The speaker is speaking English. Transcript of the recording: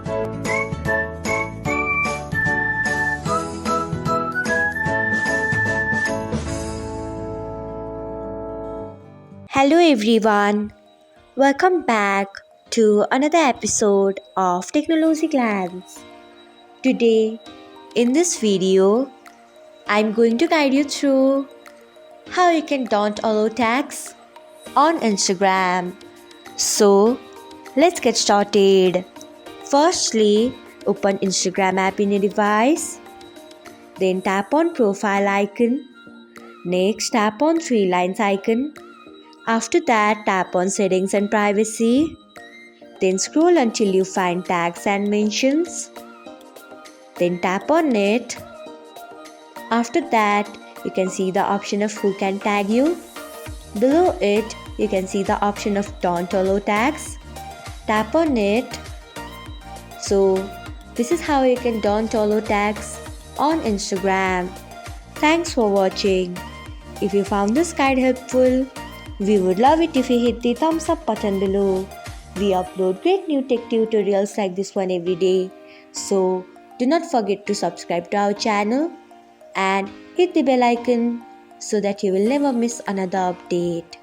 Hello everyone, welcome back to another episode of Technologyglance. Today, in this video, I'm going to guide you through how you can don't allow tags on Instagram. So, let's get started. Firstly, open Instagram app in your device. Then tap on profile icon. Next, tap on three lines icon. After that, tap on settings and privacy. Then scroll until you find tags and mentions. Then tap on it. After that, you can see the option of who can tag you. Below it, you can see the option of don't allow tags. Tap on it. So, this is how you can don't allow tags on Instagram. Thanks for watching. If you found this guide helpful, we would love it if you hit the thumbs up button below. We upload great new tech tutorials like this one every day. So, do not forget to subscribe to our channel and hit the bell icon so that you will never miss another update.